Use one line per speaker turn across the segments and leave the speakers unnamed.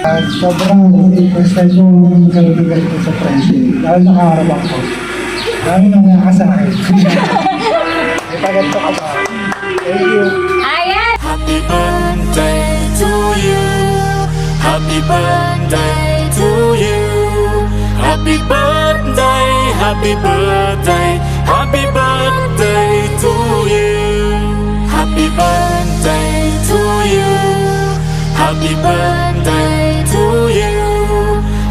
Sobrang first time kong ganito sa friendship. Dahil nakaharap ako. Dahil nang nakasakit. May paganto ka ba? Thank you.
Ayan!
Happy birthday to you. Happy birthday to you. Happy birthday, happy birthday, happy birthday to you. Happy birthday to you. Happy birthday to you.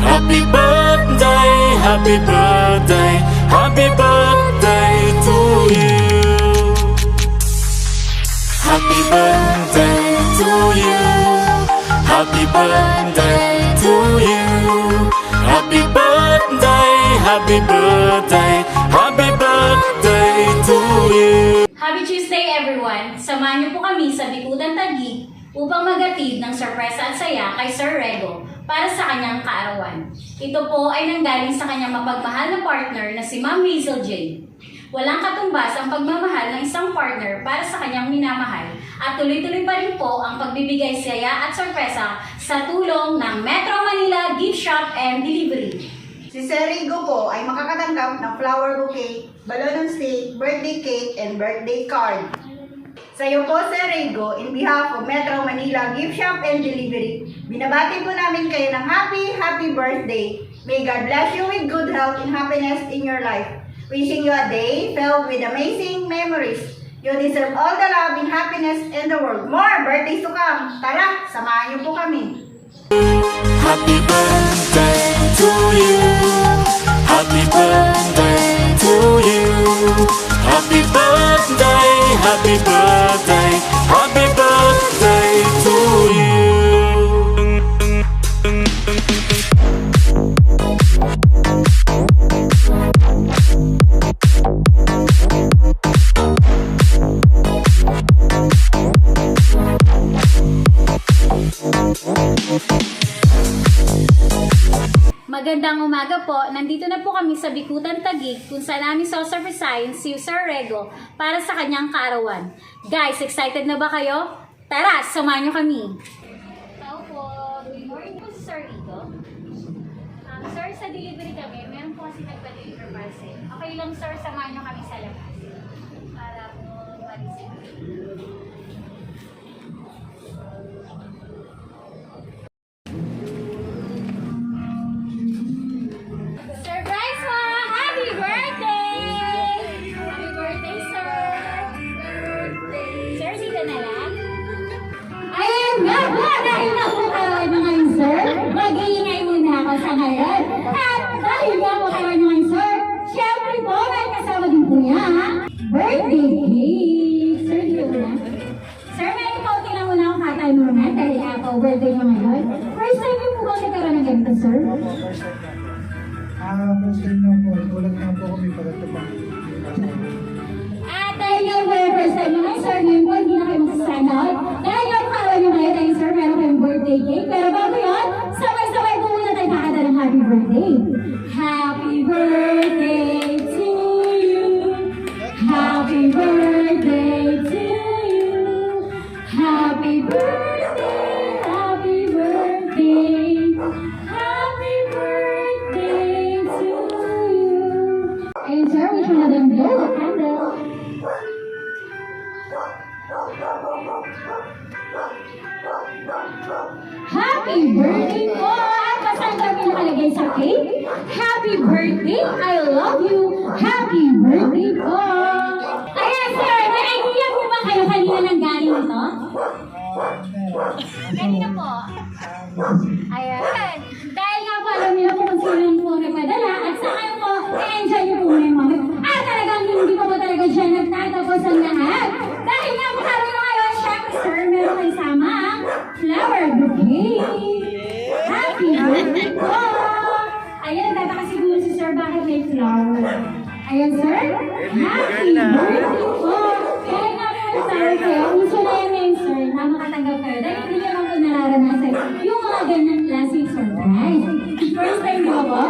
Happy birthday, happy birthday, happy birthday to you. Happy birthday to you. Happy birthday to you. Happy birthday, happy birthday, happy birthday to you.
Happy Tuesday everyone! Samahan niyo po kami sa Bikutan Taguig upang magatid ng sorpresa at saya kay Sir Rego para sa kanyang kaarawan. Ito po ay nanggaling sa kanyang mapagmahal na partner na si Ma'am Hazel J. Walang katumbas ang pagmamahal ng isang partner para sa kanyang minamahal at tuloy-tuloy pa rin po ang pagbibigay saya at sorpresa sa tulong ng Metro Manila Gift Shop and Delivery.
Si Sir Rigo po ay makakatanggap ng flower bouquet, balloon on stick, birthday cake, and birthday card. Sa iyo po, Sir Rigo, in behalf of Metro Manila Gift Shop and Delivery, binabati po namin kayo ng happy birthday. May God bless you with good health and happiness in your life. Wishing you a day filled with amazing memories. You deserve all the love and happiness in the world. More birthdays to come. Tara, samahan niyo po kami.
Happy birthday to you. Happy birthday to you. Happy birthday, happy birthday, happy birthday to you.
Magandang umaga po. Nandito na po kami sa Bikutan Taguig kung saan namin sasurprisahin si Sir Rego para sa kanyang kaarawan. Guys, excited na ba kayo? Tara, samahan niyo kami. Tao po, good morning po si Sir Rego. Sir, sa delivery kami, meron po kasi nagpa-deliver parcel. Okay lang sir, samahan niyo kami sa labas. Para po ma-receive. Surprise po! Happy birthday! Happy birthday, sir! Sir, dito na lang.
Ayan nga ba, dahil nakukaroon nyo ngayon, sir, mag-iingay muna ako sa ngayon. At dahil nakukaroon nyo ngayon, sir, syempre po, may kasama din po niya, ha? Birthday cake! Sir, dito na. Sir, may kaunti lang muna akong katay muna dahil ako birthday nyo ngayon. First time niyo po ba nagkaroon ng ganito, sir?
First time na po. Ulat na po kami pagkatapang.
At dahil nga po yung first time nyo ngayon, sir, ngayon po, hindi na kayo masasana out. Dahil nga karoon nyo ngayon, dahil sir, meron kayong birthday cake. Pero bago yun, sabay-sabay po muna tayo kakanta ng happy birthday. Happy birthday to you. Happy birthday to you. Happy birthday, happy birthday. Happy birthday to you. Ayun sir, wish mo na din blow the candle. Happy birthday po! At masang kami nakalagay sa cake. Happy birthday! I love you! Happy birthday po! Ayan sir, may idea po ba kayo kanina nang galing ito? Kanina po. Ayan. Dahil nga po alam niyo po kung sino po nagpadala at sa kayo po, i-enjoy niyo po muna yung moment. At talagang hindi po talaga siya nagtatapos ang lahat. Dahil nga po sabi nyo ngayon, syempre sir, meron kayo sama flower bouquet. Happy birthday po! Ayan, nagtatakasiguro si sir bakit may flower. Ayan sir, happy birthday po! Kaya nga po ang flower kayo, gusto na yan ngayon sir, na makatanggap kayo. Dahil hindi nyo lang po nararanasan yung mga ganyan klaseng surprise. First time mo po?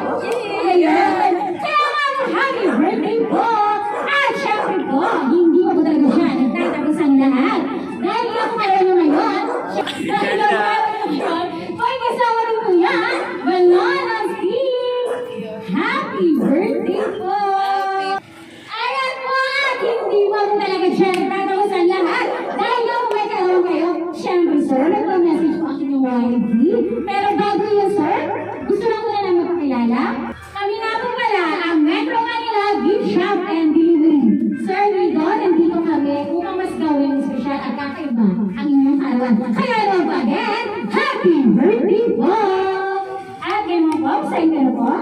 Ayan! Kaya nga po, happy birthday po! At syempre po, hindi mo po talaga siya nagtatapos ang lahat. Dahil nga po kayo ngayon, dahil nga po kayo ngayon, may kasama rin Jollibee. Pero bago yun, sir, gusto lang ko na lang mapakilala. Kami nga po pala ang Metro Manila Gift Shop and Delivery. Sir Rigo, nandito kami upang mas gawin espesyal at kakaiba ang inyong kaarawan. Kaya naman po again, happy birthday po! At ganun po, sa inyo na po.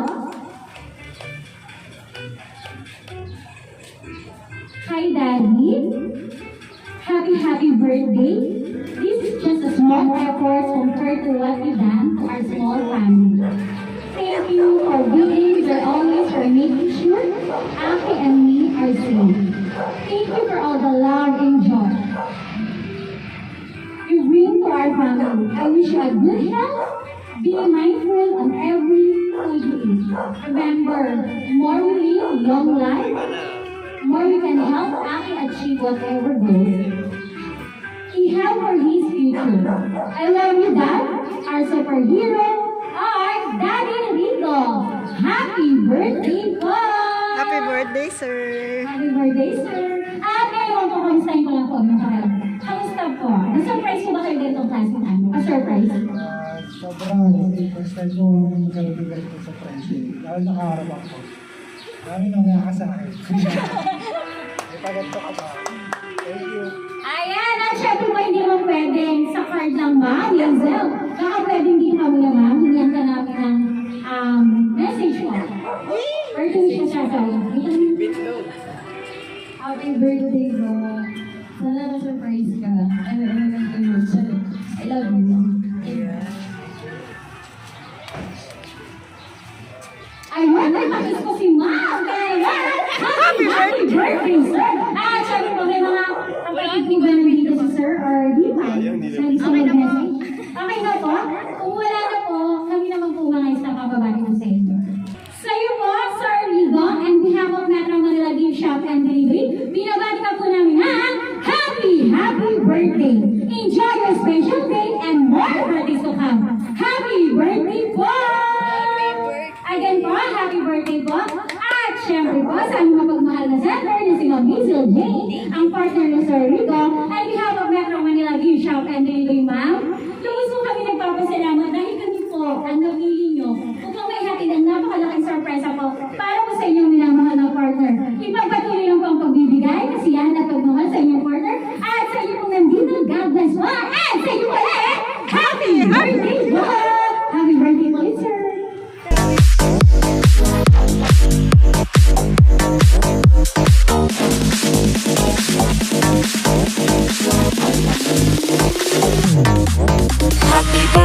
Hi, Daddy. Happy birthday. This is just a small effort compared to what you've done to our small family. Thank you for being there always for making sure Aki and me are safe. Thank you for all the love and joy you bring to our family. I wish you a good health. Be mindful on every food you eat. Remember, more we live long life, more we can help Aki achieve whatever goals he has for his future. I love you, Dad, our superhero, our Daddy Rigo. Happy birthday po!
Happy birthday, sir!
Happy birthday, sir! At ngayon po, kamustahin ko lang po yung karal. Kamusta po? Na-surprise po ba kayo dito class ng ano? Pa-surprise?
Sobrang first time ko magkaroon ganito sa friendship. Dahil nakaharap ako. Dami nang naka sa akin. May paganto ka ba? Thank you.
Ayan, at syempre po hindi mo pwedeng sa card lang ba, Denzel? Baka pwedeng din kami naman, hinyan ka namin ng message ko. Or to wish mo siya sa
Happy birthday, bro. Sana na-surprise ka. I love you.
Ayun, nagpakis ko si Ma'am. Kaya, happy birthday, sir! At syempre po, may mga kapatid po ba nandito si sir or di pa? Sabi sa mag-message. Okay na po? Kung wala na po, kami naman po mga isang kababati ko sa inyo. Sa iyo po, Sir Rigo, and behalf of Metro Manila Gift Shop and Delivery, binabati ka po namin ang happy birthday! Enjoy your special day and more birthdays to come. Happy birthday po! Again po, happy birthday po. At syempre po, sa aming mapagmahal na center na si Ma'am Hazel Jane, ang partner ng Sir Rigo, on behalf of Metro Manila Gift Shop and Delivery, ma'am, lubos po kami nagpapasalamat dahil kami po ang napili nyo upang may hatid ang napakalaking sorpresa po para po sa inyong minamahal na partner. Ipagpatuloy lang po ang pagbibigay, kasiyahan at pagmamahal sa inyong partner at sa inyo pong nandito, God bless po. And sa inyo ulit, happy birthday po! Happy birthday po, sir!
Happy